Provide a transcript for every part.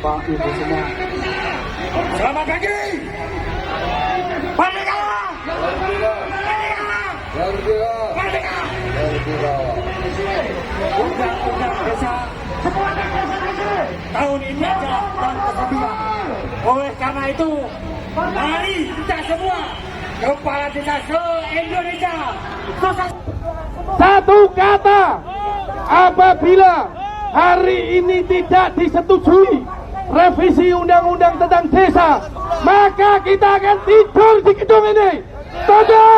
Bapak Ibu semua. Selamat pagi. Merdeka! Merdeka! Merdeka! Merdeka! Merdeka! Undang-undang desa tahun ini adalah tahun ke-9. Oleh karena itu, mari kita semua kepala desa se-Indonesia sukses. Satu kata, apabila hari ini tidak disetujui revisi undang-undang tentang desa, maka kita akan tidur di gedung ini. Setuju?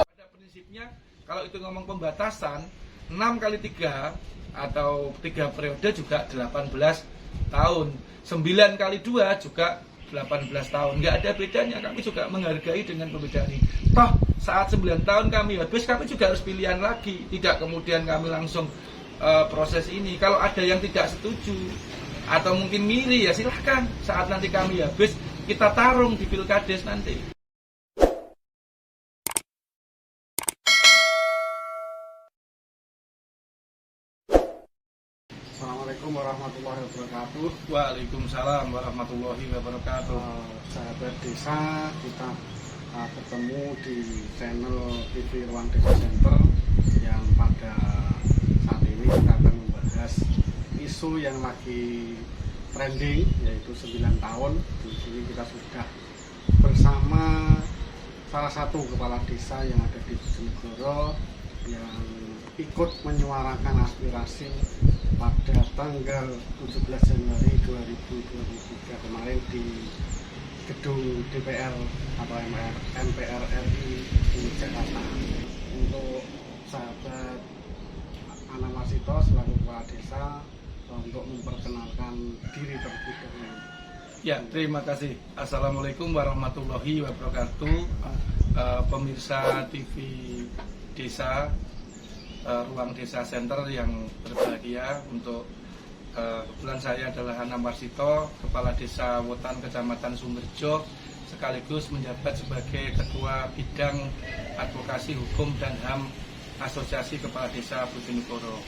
Pada prinsipnya, kalau itu ngomong pembatasan, 6 kali 3 atau 3 periode juga 18 tahun, 9 kali 2 juga 18 tahun, nggak ada bedanya. Kami juga menghargai dengan perbedaan ini. Toh saat 9 tahun kami habis, kami juga harus pilihan lagi, tidak kemudian kami langsung proses ini. Kalau ada yang tidak setuju atau mungkin miri, ya silahkan saat nanti kami habis kita tarung di Pilkades nanti. Assalamualaikum warahmatullahi wabarakatuh. Waalaikumsalam warahmatullahi wabarakatuh. Sahabat desa, kita ketemu di channel TV Ruang Desa Center yang pada saat ini kita akan membahas isu yang lagi trending, yaitu 9 tahun. Di sini kita sudah bersama salah satu kepala desa yang ada di Bojonegoro yang ikut menyuarakan aspirasi pada tanggal 17 Januari 2023 kemarin di gedung DPR atau MPR RI di Jakarta. Untuk sahabat Ana Masito selaku kepala desa untuk memperkenalkan diri terlebih dahulu. Ya, terima kasih. Assalamualaikum warahmatullahi wabarakatuh. Pemirsa TV Desa Ruang Desa Center yang berbahagia, untuk kebetulan saya adalah Ana Marsito, Kepala Desa Wotan, Kecamatan Sumberjo, sekaligus menjabat sebagai Ketua Bidang Advokasi Hukum dan HAM Asosiasi Kepala Desa Bojonegoro.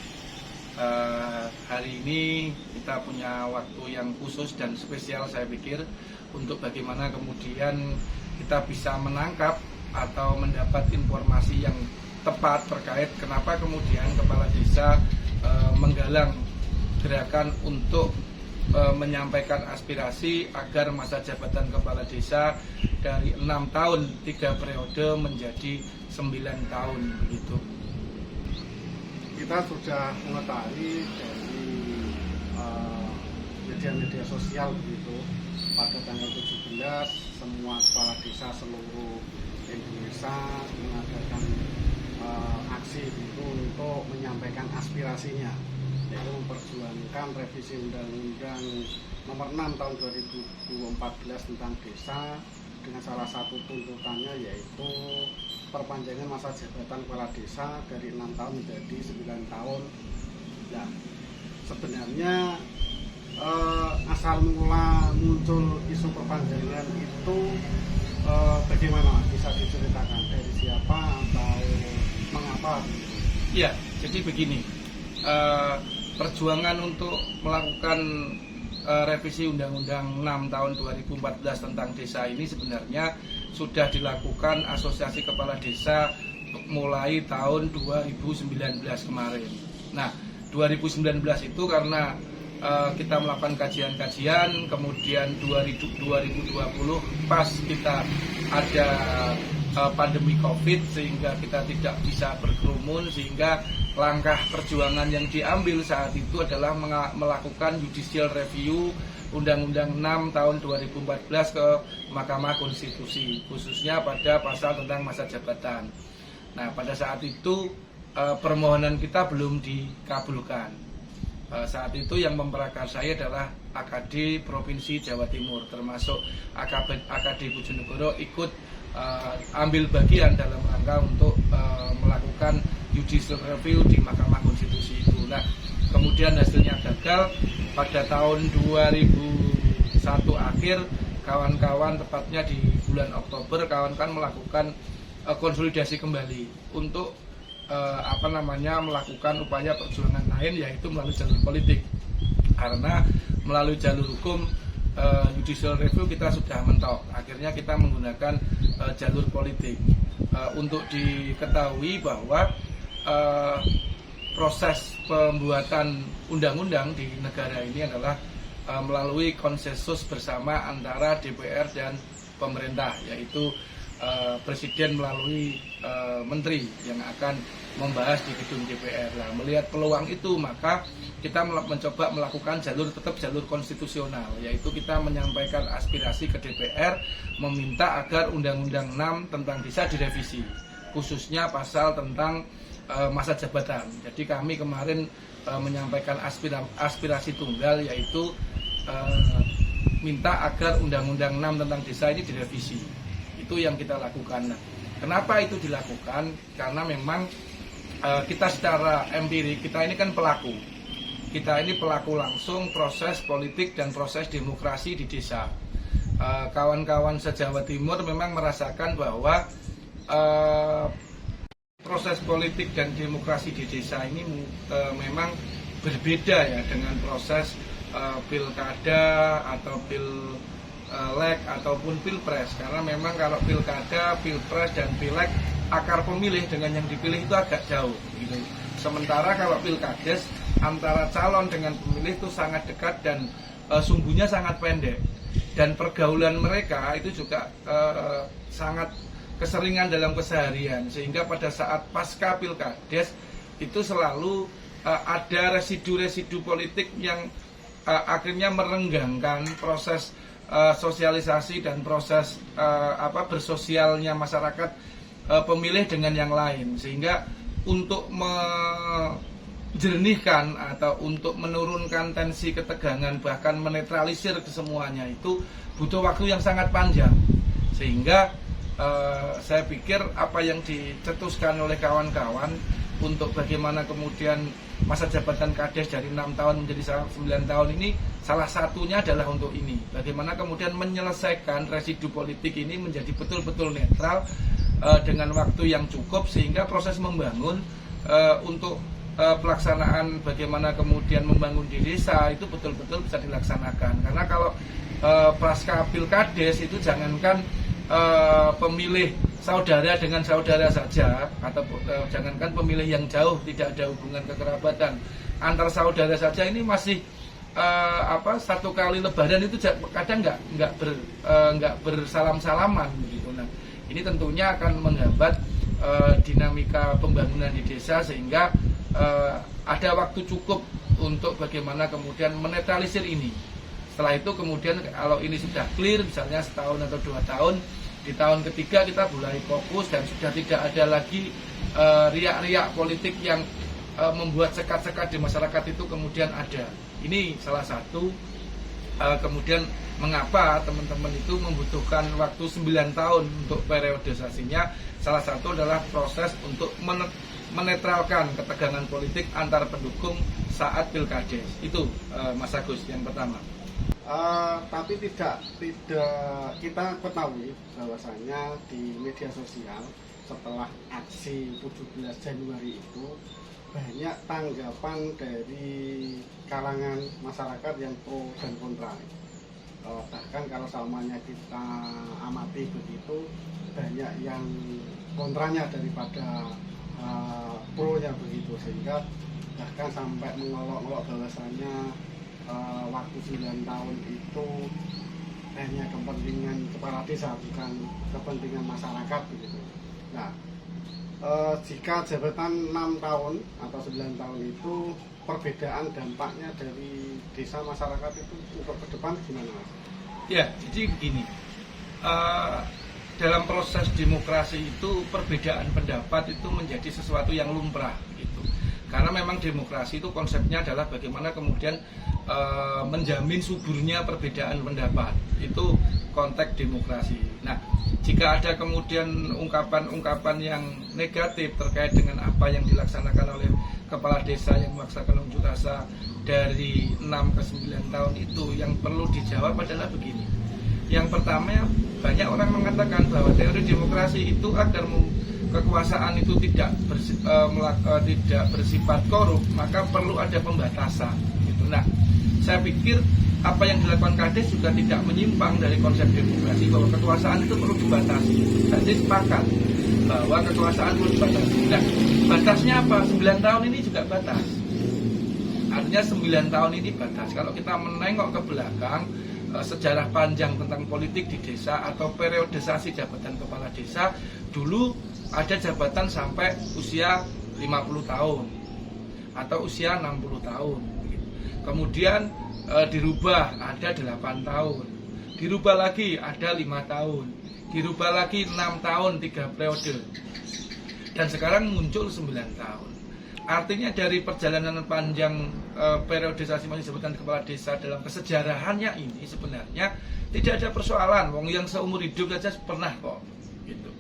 Hari ini kita punya waktu yang khusus dan spesial, saya pikir, untuk bagaimana kemudian kita bisa menangkap atau mendapat informasi yang tepat terkait kenapa kemudian kepala desa menggalang gerakan untuk menyampaikan aspirasi agar masa jabatan kepala desa dari 6 tahun 3 periode menjadi 9 tahun begitu. Kita sudah mengetahui dari media-media sosial begitu, pada tanggal 17 semua kepala desa seluruh Indonesia mengadakan aksi itu untuk menyampaikan aspirasinya, yaitu memperjuangkan revisi Undang-Undang Nomor 6 Tahun 2014 tentang desa, dengan salah satu tuntutannya yaitu perpanjangan masa jabatan kepala desa dari 6 tahun menjadi 9 tahun. Nah, sebenarnya asal mula muncul isu perpanjangan itu bagaimana, bisa diceritakan dari siapa atau mengapa? Ya, jadi begini, perjuangan untuk melakukan revisi Undang-Undang 6 tahun 2014 tentang desa ini sebenarnya sudah dilakukan Asosiasi Kepala Desa mulai tahun 2019 kemarin. Nah, 2019 itu karena kita melakukan kajian-kajian, kemudian 2020 pas kita ada pandemi COVID sehingga kita tidak bisa berkerumun, sehingga langkah perjuangan yang diambil saat itu adalah melakukan judicial review Undang-Undang 6 tahun 2014 ke Mahkamah Konstitusi, khususnya pada pasal tentang masa jabatan. Nah, pada saat itu permohonan kita belum dikabulkan. Saat itu yang memprakarsai adalah AKD Provinsi Jawa Timur, termasuk AKD Bojonegoro ikut ambil bagian dalam rangka untuk melakukan judicial review di Mahkamah Konstitusi itu. Nah, kemudian hasilnya gagal. Pada tahun 2001 akhir, kawan-kawan, tepatnya di bulan Oktober, kawan-kawan melakukan konsolidasi kembali untuk melakukan upaya perjuangan lain, yaitu melalui jalur politik. Karena melalui jalur hukum judicial review kita sudah mentok. Akhirnya kita menggunakan jalur politik. Untuk diketahui bahwa proses pembuatan undang-undang di negara ini adalah melalui konsensus bersama antara DPR dan pemerintah, yaitu Presiden melalui Menteri yang akan membahas di gedung DPR. Nah, melihat peluang itu, maka kita mencoba melakukan tetap jalur konstitusional, yaitu kita menyampaikan aspirasi ke DPR, meminta agar Undang-Undang 6 tentang desa direvisi, khususnya pasal tentang masa jabatan. Jadi kami kemarin menyampaikan aspirasi tunggal, yaitu minta agar Undang-Undang 6 tentang desa ini direvisi. Itu yang kita lakukan. Nah, kenapa itu dilakukan? Karena memang kita secara empirik, kita ini kan pelaku. Kita ini pelaku langsung proses politik dan proses demokrasi di desa. Kawan-kawan se-Jawa Timur memang merasakan bahwa proses politik dan demokrasi di desa ini memang berbeda ya dengan proses pilkada atau pileg ataupun pilpres, karena memang kalau pilkada, pilpres dan pileg akar pemilih dengan yang dipilih itu agak jauh gitu. Sementara kalau pilkades antara calon dengan pemilih itu sangat dekat dan sumbunya sangat pendek, dan pergaulan mereka itu juga sangat keseringan dalam keseharian, sehingga pada saat pasca pilkades itu selalu ada residu-residu politik yang akhirnya merenggangkan proses sosialisasi dan proses bersosialnya masyarakat pemilih dengan yang lain, sehingga untuk menjernihkan atau untuk menurunkan tensi ketegangan, bahkan menetralisir kesemuanya itu butuh waktu yang sangat panjang. Sehingga saya pikir apa yang dicetuskan oleh kawan-kawan untuk bagaimana kemudian masa jabatan Kades dari 6 tahun menjadi 9 tahun ini, salah satunya adalah untuk ini. Bagaimana kemudian menyelesaikan residu politik ini menjadi betul-betul netral dengan waktu yang cukup, sehingga proses membangun untuk pelaksanaan bagaimana kemudian membangun di desa itu betul-betul bisa dilaksanakan. Karena kalau pasca pilkades itu jangankan pemilih saudara dengan saudara saja, atau jangankan pemilih yang jauh tidak ada hubungan kekerabatan, antar saudara saja ini masih satu kali lebaran itu kadang nggak bersalam-salaman begitu. Nah, ini tentunya akan menghambat dinamika pembangunan di desa, sehingga ada waktu cukup untuk bagaimana kemudian menetralisir ini. Setelah itu kemudian kalau ini sudah clear, misalnya setahun atau 2 tahun, di tahun ketiga kita mulai fokus dan sudah tidak ada lagi riak-riak politik yang membuat sekat-sekat di masyarakat itu kemudian ada. Ini salah satu kemudian mengapa teman-teman itu membutuhkan waktu 9 tahun untuk periodisasinya. Salah satu adalah proses untuk menetralkan ketegangan politik antar pendukung saat pilkades. Itu Mas Agus yang pertama. Tapi tidak kita ketahui bahwasanya di media sosial setelah aksi 17 Januari itu banyak tanggapan dari kalangan masyarakat yang pro dan kontra. Bahkan kalau samanya kita amati begitu, banyak yang kontranya daripada pro-nya begitu, sehingga bahkan sampai mengolok-olok bahwasanya waktu 9 tahun itu hanya kepentingan kepala desa, bukan kepentingan masyarakat begitu. Nah, jika jabatan 6 tahun atau 9 tahun itu perbedaan dampaknya dari desa masyarakat itu untuk ke depan gimana, Mas? Ya, jadi begini, dalam proses demokrasi itu perbedaan pendapat itu menjadi sesuatu yang lumrah gitu. Karena memang demokrasi itu konsepnya adalah bagaimana kemudian menjamin suburnya perbedaan pendapat. Itu konteks demokrasi. Nah, jika ada kemudian ungkapan-ungkapan yang negatif terkait dengan apa yang dilaksanakan oleh kepala desa yang melaksanakan unjuk rasa dari 6 ke 9 tahun itu, yang perlu dijawab adalah begini. Yang pertama, banyak orang mengatakan bahwa teori demokrasi itu agar kekuasaan itu tidak bersifat korup, maka perlu ada pembatasan gitu. Nah, saya pikir apa yang dilakukan Kades juga tidak menyimpang dari konsep demokrasi bahwa kekuasaan itu perlu dibatasi. Jadi sepakat bahwa kekuasaan perlu dibatasi. Nah, batasnya apa? 9 tahun ini juga batas. Artinya 9 tahun ini batas. Kalau kita menengok ke belakang, sejarah panjang tentang politik di desa atau periodisasi jabatan kepala desa, dulu ada jabatan sampai usia 50 tahun atau usia 60 tahun. Kemudian dirubah ada 8 tahun, dirubah lagi ada 5 tahun, dirubah lagi 6 tahun 3 periode, dan sekarang muncul 9 tahun. Artinya dari perjalanan panjang periodisasi masa jabatan kepala desa dalam kesejarahannya ini sebenarnya tidak ada persoalan. Wong yang seumur hidup saja pernah kok. Gitu.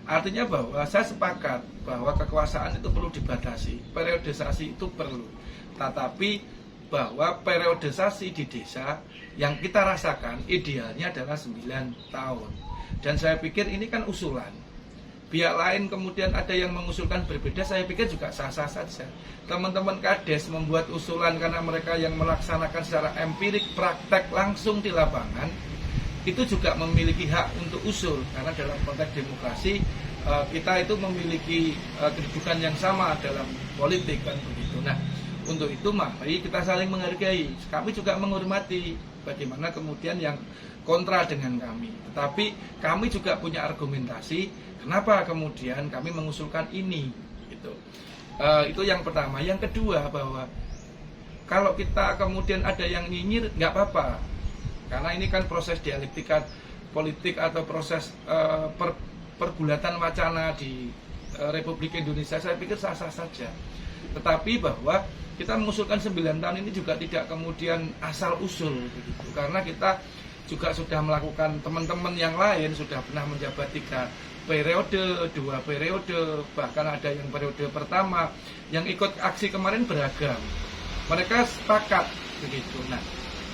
Artinya bahwa saya sepakat bahwa kekuasaan itu perlu dibatasi, periodisasi itu perlu. Tetapi bahwa periodisasi di desa yang kita rasakan idealnya adalah 9 tahun. Dan saya pikir ini kan usulan. Pihak lain kemudian ada yang mengusulkan berbeda, saya pikir juga sah-sah saja. Teman-teman Kades membuat usulan karena mereka yang melaksanakan secara empirik praktek langsung di lapangan, itu juga memiliki hak untuk usul. Karena dalam konteks demokrasi, kita itu memiliki kedudukan yang sama dalam politik kan begitu. Nah, untuk itu mari kita saling menghargai. Kami juga menghormati bagaimana kemudian yang kontra dengan kami. Tetapi kami juga punya argumentasi kenapa kemudian kami mengusulkan ini. Gitu. Itu yang pertama. Yang kedua bahwa kalau kita kemudian ada yang nyinyir, nggak apa-apa. Karena ini kan proses dialektika politik atau proses pergulatan wacana di Republik Indonesia, saya pikir sah-sah saja. Tetapi bahwa kita mengusulkan 9 tahun ini juga tidak kemudian asal usul begitu. Karena kita juga sudah melakukan, teman-teman yang lain sudah pernah menjabat 3 periode, 2 periode, bahkan ada yang periode pertama. Yang ikut aksi kemarin beragam. Mereka sepakat begitu. Nah,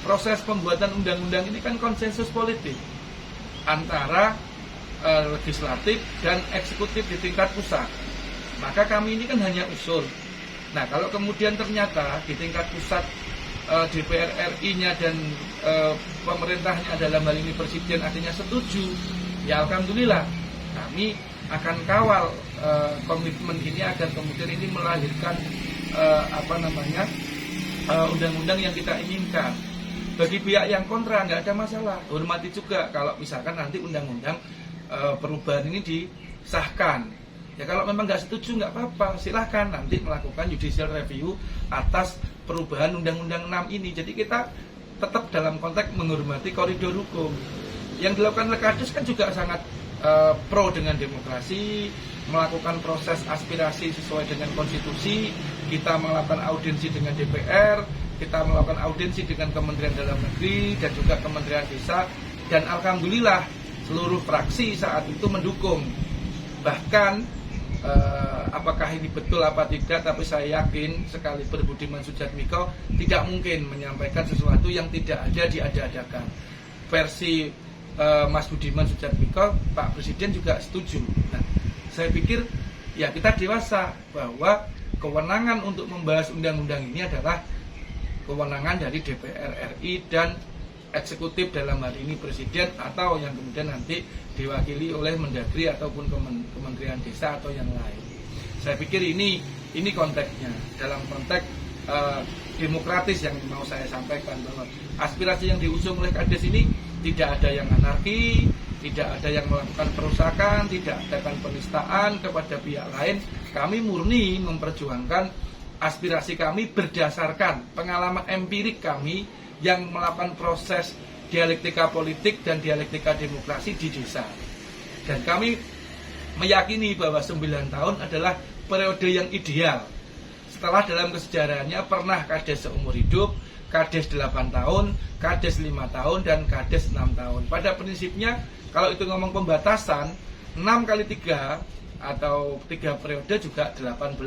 proses pembuatan undang-undang ini kan konsensus politik antara legislatif dan eksekutif di tingkat pusat. Maka kami ini kan hanya usul. Nah, kalau kemudian ternyata di tingkat pusat DPR RI-nya dan pemerintahnya dalam hal ini presiden artinya setuju, ya alhamdulillah kami akan kawal komitmen ini agar kemudian ini melahirkan undang-undang yang kita inginkan. Bagi pihak yang kontra nggak ada masalah, hormati juga kalau misalkan nanti undang-undang perubahan ini disahkan. Ya kalau memang nggak setuju nggak apa-apa, silahkan nanti melakukan judicial review atas perubahan Undang-Undang 6 ini. Jadi kita tetap dalam konteks menghormati koridor hukum. Yang dilakukan oleh Kades kan juga sangat pro dengan demokrasi, melakukan proses aspirasi sesuai dengan konstitusi. Kita melakukan audiensi dengan DPR, kita melakukan audiensi dengan Kementerian Dalam Negeri dan juga Kementerian Desa. Dan alhamdulillah seluruh fraksi saat itu mendukung. Bahkan apakah ini betul apa tidak, tapi saya yakin sekali Budiman Sujatmiko tidak mungkin menyampaikan sesuatu yang tidak ada diada-adakan. Versi Mas Budiman Sujatmiko, Pak Presiden juga setuju. Nah, saya pikir ya kita dewasa bahwa kewenangan untuk membahas undang-undang ini adalah kewenangan dari DPR RI dan eksekutif dalam hal ini presiden atau yang kemudian nanti diwakili oleh Mendagri ataupun Kementerian Desa atau yang lain. Saya pikir ini konteksnya dalam konteks demokratis yang mau saya sampaikan, bahwa aspirasi yang diusung oleh Kades ini tidak ada yang anarki, tidak ada yang melakukan perusakan, tidak ada penistaan kepada pihak lain. Kami murni memperjuangkan aspirasi kami berdasarkan pengalaman empirik kami yang melakukan proses dialektika politik dan dialektika demokrasi di desa. Dan kami meyakini bahwa 9 tahun adalah periode yang ideal. Setelah dalam kesejarahannya pernah Kades seumur hidup, Kades 8 tahun, Kades 5 tahun, dan Kades 6 tahun. Pada prinsipnya kalau itu ngomong pembatasan, 6 kali 3 atau 3 periode juga 18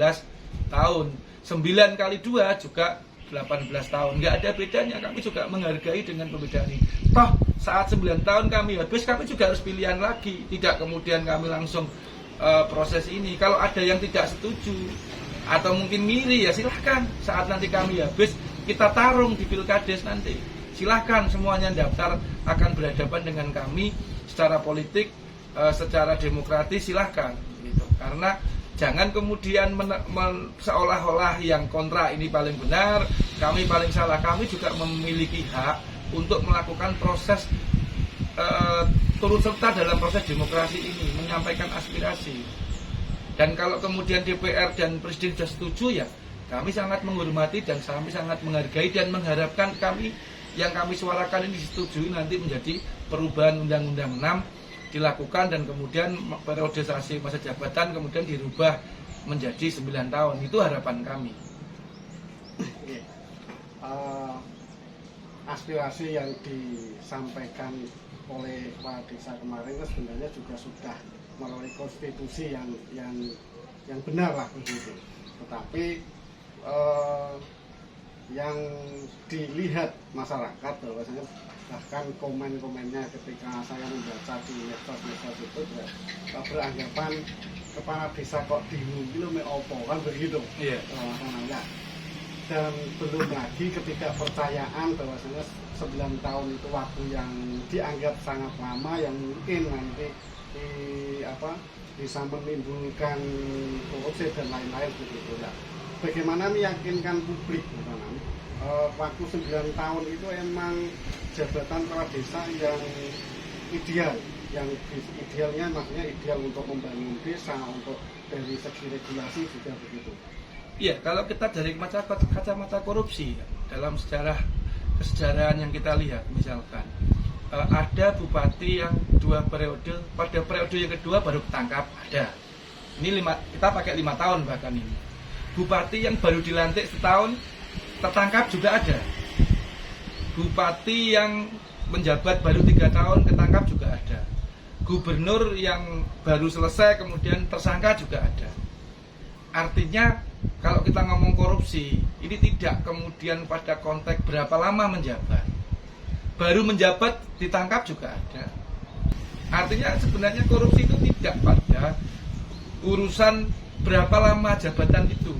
tahun, 9 kali 2 juga 18 tahun, nggak ada bedanya. Kami juga menghargai dengan perbedaan ini. Toh saat 9 tahun kami habis, kami juga harus pilihan lagi. Tidak kemudian kami langsung proses ini. Kalau ada yang tidak setuju atau mungkin ngiri, ya silahkan. Saat nanti kami habis, kita tarung di Pilkades nanti. silahkan semuanya daftar, akan berhadapan dengan kami secara politik, secara demokratis, silahkan gitu. Karena jangan kemudian seolah-olah yang kontra ini paling benar, kami paling salah. Kami juga memiliki hak untuk melakukan proses turut serta dalam proses demokrasi ini, menyampaikan aspirasi. Dan kalau kemudian DPR dan Presiden sudah setuju, ya kami sangat menghormati dan kami sangat menghargai dan mengharapkan yang kami suarakan ini disetujui nanti menjadi perubahan Undang-Undang 6 dilakukan, dan kemudian periodisasi masa jabatan kemudian dirubah menjadi 9 tahun. Itu harapan kami. Aspirasi yang disampaikan oleh Kepala Desa kemarin itu sebenarnya juga sudah melalui konstitusi yang benar lah begitu. Tetapi yang dilihat masyarakat bahwasanya bahkan komen-komennya ketika saya membaca di medsos itu beranggapan kepala desa kok bingung gitu me opo kan begitu. Iya. Dan belum lagi ketidakpercayaan bahwasanya 9 tahun itu waktu yang dianggap sangat lama, yang mungkin nanti bisa menimbulkan korupsi dan lain-lain begitu ya. Bagaimana meyakinkan publik waktu 9 tahun itu emang jabatan kepala desa yang ideal, yang idealnya maksudnya ideal untuk membangun desa, untuk dari segi regulasi juga begitu. Iya, kalau kita dari kacamata korupsi dalam kesejarahan yang kita lihat, misalkan ada bupati yang 2 periode, pada periode yang kedua baru ketangkap ada. Ini kita pakai 5 tahun bahkan ini. Bupati yang baru dilantik setahun tertangkap juga ada. Bupati yang menjabat baru 3 tahun ketangkap juga ada. Gubernur yang baru selesai kemudian tersangka juga ada. Artinya kalau kita ngomong korupsi, ini tidak kemudian pada konteks berapa lama menjabat. Baru menjabat ditangkap juga ada. Artinya sebenarnya korupsi itu tidak pada urusan berapa lama jabatan itu.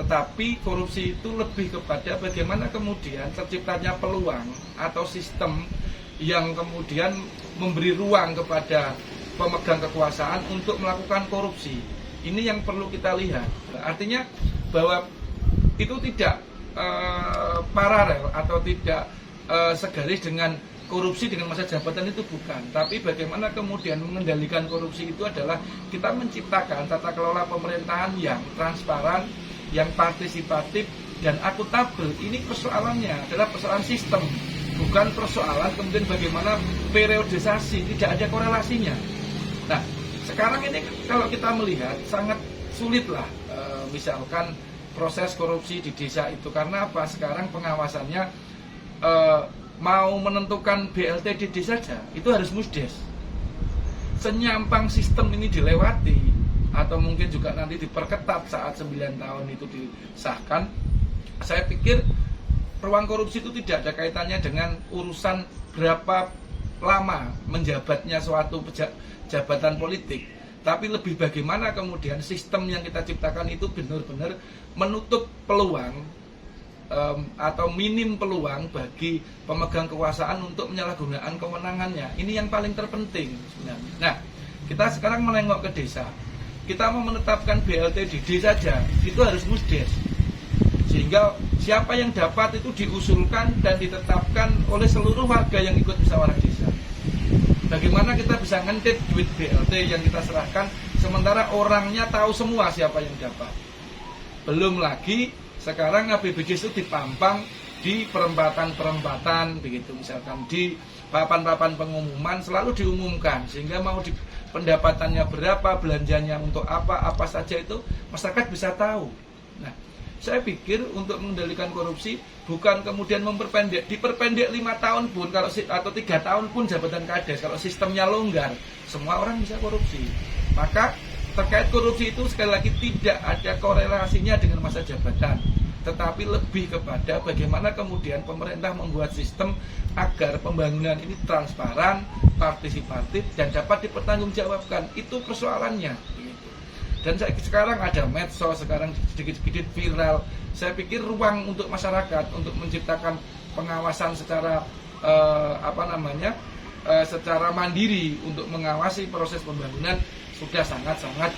Tetapi korupsi itu lebih kepada bagaimana kemudian terciptanya peluang atau sistem yang kemudian memberi ruang kepada pemegang kekuasaan untuk melakukan korupsi. Ini yang perlu kita lihat. Artinya bahwa itu tidak paralel atau tidak segaris dengan korupsi dengan masa jabatan, itu bukan. Tapi bagaimana kemudian mengendalikan korupsi itu adalah kita menciptakan tata kelola pemerintahan yang transparan, yang partisipatif dan akuntabel. Ini persoalannya adalah persoalan sistem, bukan persoalan kemudian bagaimana periodisasi, tidak ada korelasinya. Nah, sekarang ini kalau kita melihat sangat sulitlah misalkan proses korupsi di desa itu. Karena apa? Sekarang pengawasannya mau menentukan BLT di desa saja itu harus musdes. Senyampang sistem ini dilewati atau mungkin juga nanti diperketat saat 9 tahun itu disahkan, saya pikir ruang korupsi itu tidak ada kaitannya dengan urusan berapa lama menjabatnya suatu jabatan politik, tapi lebih bagaimana kemudian sistem yang kita ciptakan itu benar-benar menutup peluang atau minim peluang bagi pemegang kekuasaan untuk menyalahgunakan kewenangannya. Ini yang paling terpenting sebenarnya. Nah, kita sekarang menengok ke desa. Kita mau menetapkan BLT di desa saja, itu harus musdes. Sehingga siapa yang dapat itu diusulkan dan ditetapkan oleh seluruh warga yang ikut musyawarah desa. Bagaimana kita bisa ngentit duit BLT yang kita serahkan sementara orangnya tahu semua siapa yang dapat. Belum lagi sekarang APBD itu dipampang di perempatan-perempatan begitu, misalkan di papan-papan pengumuman selalu diumumkan, sehingga mau pendapatannya berapa, belanjanya untuk apa saja itu masyarakat bisa tahu. Nah, saya pikir untuk mengendalikan korupsi bukan kemudian diperpendek 5 tahun pun kalau atau 3 tahun pun jabatan kades, kalau sistemnya longgar semua orang bisa korupsi. Maka terkait korupsi itu sekali lagi tidak ada korelasinya dengan masa jabatan, tetapi lebih kepada bagaimana kemudian pemerintah membuat sistem agar pembangunan ini transparan, partisipatif dan dapat dipertanggungjawabkan. Itu persoalannya. Dan sekarang ada medsos, sekarang sedikit-sedikit viral. Saya pikir ruang untuk masyarakat untuk menciptakan pengawasan secara secara mandiri untuk mengawasi proses pembangunan sudah sangat-sangat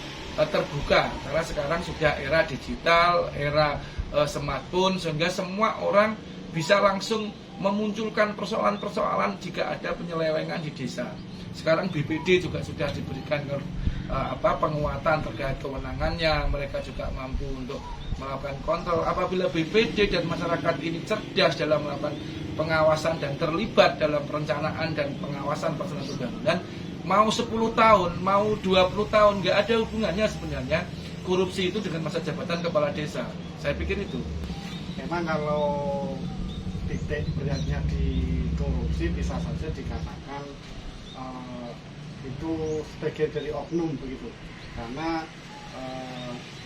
terbuka, karena sekarang sudah era digital, era smartphone, sehingga semua orang bisa langsung memunculkan persoalan-persoalan jika ada penyelewengan di desa. Sekarang BPD juga sudah diberikan penguatan terkait kewenangannya, mereka juga mampu untuk melakukan kontrol. Apabila BPD dan masyarakat ini cerdas dalam melakukan pengawasan dan terlibat dalam perencanaan dan pengawasan pelaksanaan pembangunan, mau 10 tahun, mau 20 tahun, nggak ada hubungannya sebenarnya korupsi itu dengan masa jabatan kepala desa. Saya pikir itu. Memang kalau titik beratnya di korupsi bisa saja dikatakan itu sebagian dari oknum begitu, karena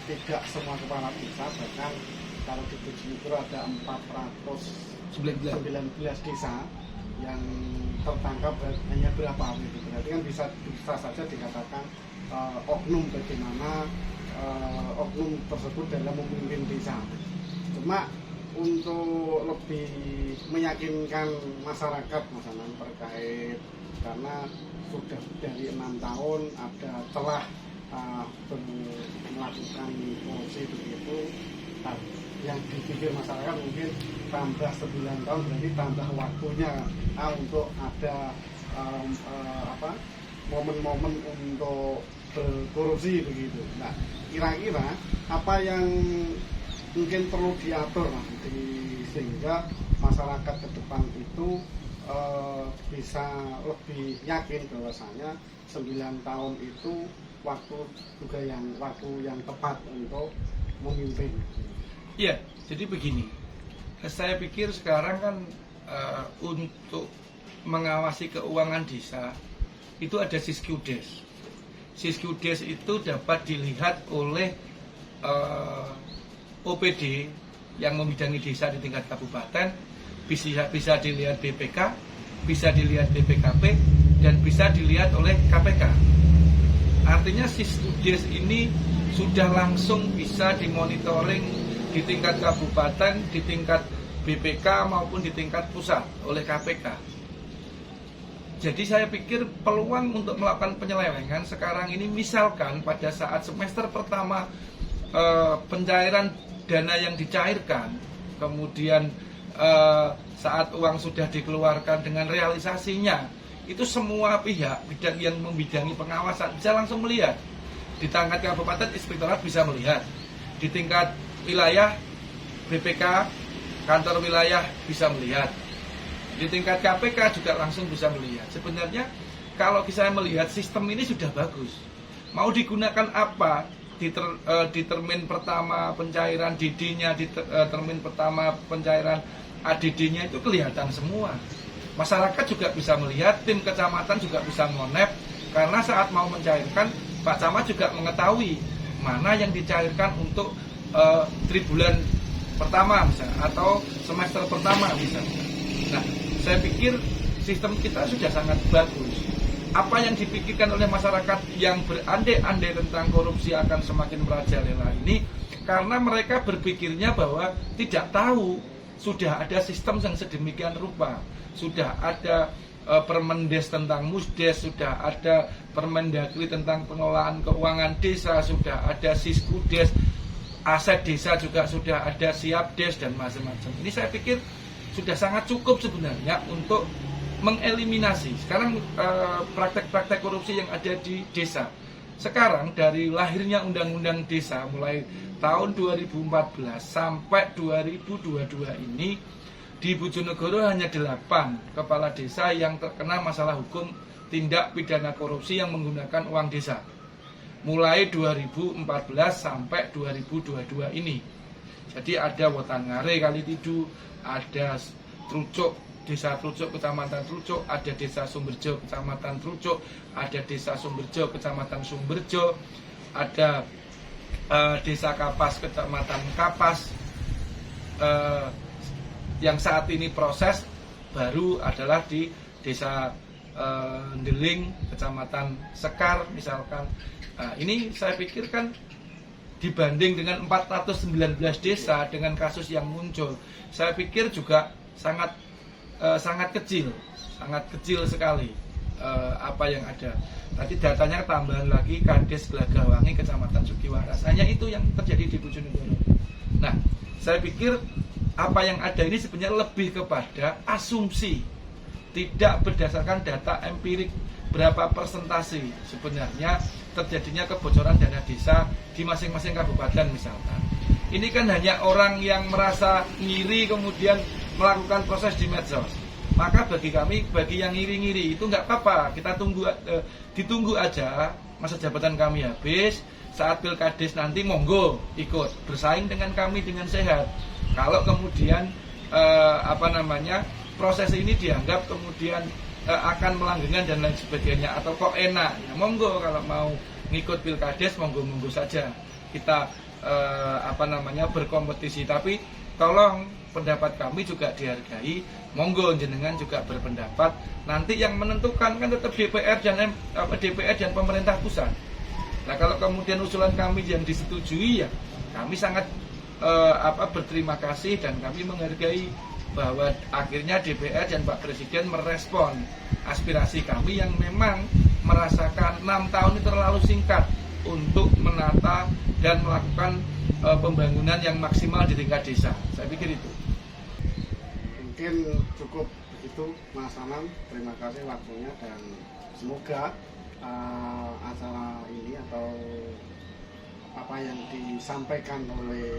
tidak semua kepala desa, bahkan kalau di Bojonegoro ada 419 desa yang tertangkap hanya berapa gitu. Berarti kan bisa saja dikatakan oknum, bagaimana oknum tersebut dalam memimpin desa. Cuma untuk lebih meyakinkan masyarakat misalnya terkait, karena sudah dari 6 tahun ada telah melakukan korupsi begitu, yang dipikir masyarakat mungkin tambah 9 tahun berarti tambah waktunya untuk ada momen-momen untuk berkorupsi begitu. Nah, kira-kira apa yang mungkin perlu diatur sehingga masyarakat ke depan itu bisa lebih yakin bahwasanya 9 tahun itu waktu yang tepat untuk memimpin. Iya, jadi begini. Saya pikir sekarang kan untuk mengawasi keuangan desa itu ada Siskudes. Siskudes itu dapat dilihat oleh OPD yang membidangi desa di tingkat kabupaten, bisa dilihat BPK, bisa dilihat BPKP, dan bisa dilihat oleh KPK. Artinya Siskudes ini sudah langsung bisa dimonitoring di tingkat kabupaten, di tingkat BPK maupun di tingkat pusat oleh KPK. Jadi saya pikir peluang untuk melakukan penyelewengan sekarang ini, misalkan pada saat semester pertama pencairan dana yang dicairkan, kemudian saat uang sudah dikeluarkan dengan realisasinya, itu semua pihak yang membidangi pengawasan bisa langsung melihat. Di tingkat kabupaten, inspektorat bisa melihat. Di tingkat wilayah, BPK, kantor wilayah bisa melihat. Di tingkat KPK juga langsung bisa melihat. Sebenarnya kalau saya melihat sistem ini sudah bagus. Mau digunakan apa? Di termin pertama pencairan DD-nya, di termin pertama pencairan ADD-nya itu kelihatan semua. Masyarakat juga bisa melihat, tim kecamatan juga bisa ngonep, karena saat mau mencairkan, Pak Camat juga mengetahui mana yang dicairkan untuk tribulan pertama misalnya, atau semester pertama misalnya. Nah, saya pikir sistem kita sudah sangat bagus. Apa yang dipikirkan oleh masyarakat yang berandai-andai tentang korupsi akan semakin merajalela ini, karena mereka berpikirnya bahwa tidak tahu sudah ada sistem yang sedemikian rupa, sudah ada Permendes tentang Musdes, sudah ada Permendagri tentang pengelolaan keuangan desa, sudah ada Siskudes, aset desa juga sudah ada Siapdes dan macam-macam. Ini saya pikir sudah sangat cukup sebenarnya untuk mengeliminasi sekarang praktek-praktek korupsi yang ada di desa. Sekarang dari lahirnya Undang-Undang Desa mulai tahun 2014 sampai 2022 ini, di Bojonegoro hanya 8 kepala desa yang terkena masalah hukum tindak pidana korupsi yang menggunakan uang desa. Mulai 2014 sampai 2022 ini. Jadi ada Wotangare Kalitidu, ada Trucuk, Desa Trucuk, Kecamatan Trucuk, ada Desa Sumberjo, Kecamatan Trucuk, ada Desa Sumberjo, Kecamatan Sumberjo, ada Desa Kapas, Kecamatan Kapas. Yang saat ini proses baru adalah di Desa Ndeling, Kecamatan Sekar misalkan. Ini saya pikir kan dibanding dengan 419 desa dengan kasus yang muncul, saya pikir juga sangat kecil sekali apa yang ada. Tadi datanya tambahan lagi Kades Gelagawangi Kecamatan Sugiwaras. Hanya itu yang terjadi di Bojonegoro. Nah, saya pikir apa yang ada ini sebenarnya lebih kepada asumsi, tidak berdasarkan data empirik berapa persentase sebenarnya terjadinya kebocoran dana desa di masing-masing kabupaten misalkan. Ini kan hanya orang yang merasa ngiri kemudian melakukan proses di medsos. Maka bagi kami, bagi yang ngiri-ngiri itu nggak apa-apa, kita ditunggu aja masa jabatan kami habis. Saat Pilkades nanti monggo ikut bersaing dengan kami dengan sehat. Kalau kemudian proses ini dianggap kemudian akan melanggengan dan lain sebagainya atau kok enak, ya monggo kalau mau ngikut Pilkades monggo saja kita berkompetisi. Tapi tolong pendapat kami juga dihargai, monggo jenengan juga berpendapat. Nanti yang menentukan kan tetap DPR dan pemerintah pusat. Nah, kalau kemudian usulan kami yang disetujui, ya kami sangat berterima kasih dan kami menghargai bahwa akhirnya DPR dan Pak Presiden merespon aspirasi kami yang memang merasakan 6 tahun itu terlalu singkat untuk menata dan melakukan pembangunan yang maksimal di tingkat desa. Saya pikir itu. Mungkin cukup begitu Mas Anam, terima kasih waktunya dan semoga acara ini atau apa yang disampaikan oleh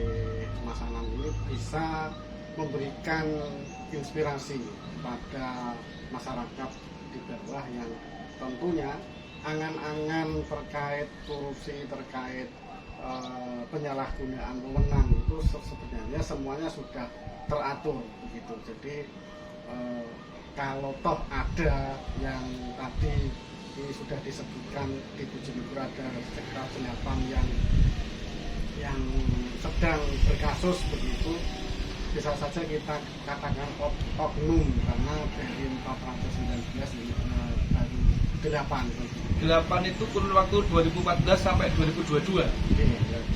Mas Anam ini bisa memberikan inspirasi pada masyarakat di bawah yang tentunya angan-angan terkait korupsi, terkait penyalahgunaan wewenang itu sebenarnya semuanya sudah teratur begitu. Jadi kalau toh ada yang tadi ini sudah disebutkan di Bojonegoro ada sekitar 8 yang sedang berkasus begitu, bisa saja kita katakan oknum karena dari 419 ini baru 8 itu kurun waktu 2014 sampai 2022.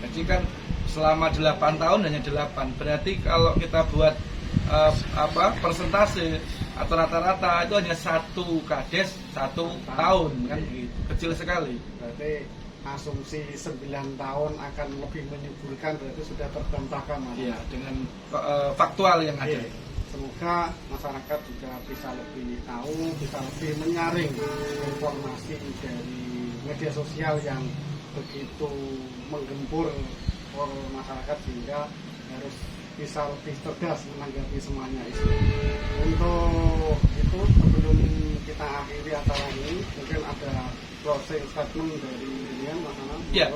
Jadi kan selama 8 tahun hanya 8. Berarti kalau kita buat persentase atau rata-rata itu hanya 1 kades 1 tahun kan gitu. Kecil sekali. Berarti asumsi 9 tahun akan lebih menyuburkan, berarti sudah terbantahkan. Iya, dengan faktual yang ada. Semoga masyarakat juga bisa lebih tahu, bisa lebih menyaring informasi dari media sosial yang begitu menggempur masyarakat sehingga harus bisa lebih cerdas menanggapi semuanya itu. Untuk itu sebelum kita akhiri acara ini, mungkin ada closing statement dari Dinian, Mas Anam. Ya,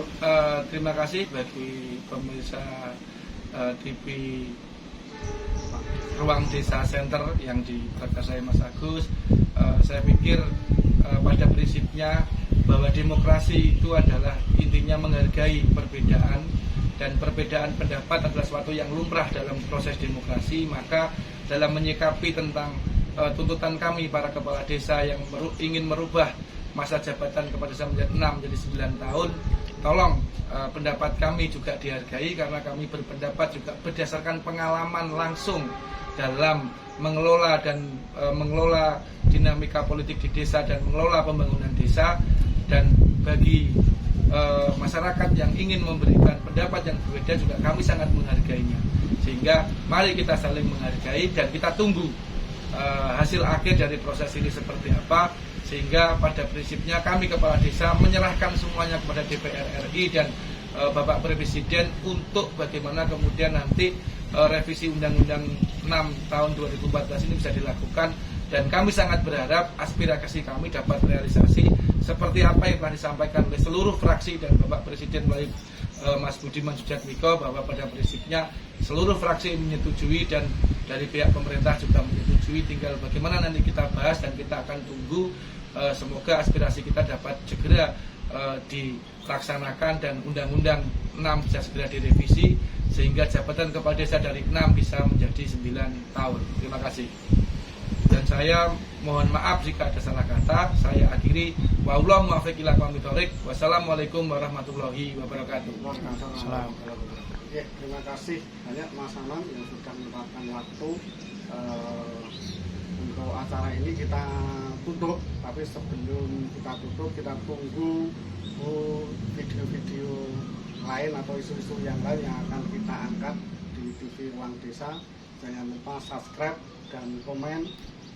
terima kasih bagi pemirsa TV Ruang Desa Center yang diperkasai Mas Agus. Saya pikir pada prinsipnya bahwa demokrasi itu adalah intinya menghargai perbedaan, dan perbedaan pendapat adalah sesuatu yang lumrah dalam proses demokrasi. Maka dalam menyikapi tentang tuntutan kami para kepala desa yang ingin merubah masa jabatan kepala desa menjadi 6 menjadi 9 tahun, tolong pendapat kami juga dihargai, karena kami berpendapat juga berdasarkan pengalaman langsung dalam mengelola dinamika politik di desa dan mengelola pembangunan desa. Dan bagi masyarakat yang ingin memberikan pendapat yang berbeda juga kami sangat menghargainya. Sehingga mari kita saling menghargai dan kita tunggu hasil akhir dari proses ini seperti apa, sehingga pada prinsipnya kami kepala desa menyerahkan semuanya kepada DPR RI dan Bapak Presiden untuk bagaimana kemudian nanti revisi Undang-Undang 6 tahun 2014 ini bisa dilakukan. Dan kami sangat berharap aspirasi kami dapat realisasi seperti apa yang telah disampaikan oleh seluruh fraksi dan Bapak Presiden melalui Mas Budiman Sujatmiko, bahwa pada prinsipnya seluruh fraksi menyetujui dan dari pihak pemerintah juga menyetujui. Tinggal bagaimana nanti kita bahas dan kita akan tunggu. Semoga aspirasi kita dapat segera dilaksanakan dan Undang-Undang 6 bisa segera direvisi sehingga jabatan kepala desa dari 6 bisa menjadi 9 tahun. Terima kasih. Dan saya mohon maaf jika ada salah kata. Saya akhiri. Wallahu muwaffiq ila aqwamit thoriq. Wassalamualaikum warahmatullahi wabarakatuh. Ya, terima kasih banyak Mas Anam yang sudah menyempatkan waktu Untuk acara ini kita tutup, tapi sebelum kita tutup kita tunggu video-video lain atau isu-isu yang lain yang akan kita angkat di TV Ruang Desa. Jangan lupa subscribe dan komen.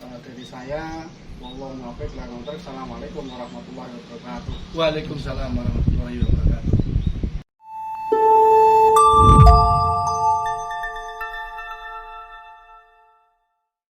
Dari saya, Assalamualaikum warahmatullahi wabarakatuh. Waalaikumsalam warahmatullahi wabarakatuh.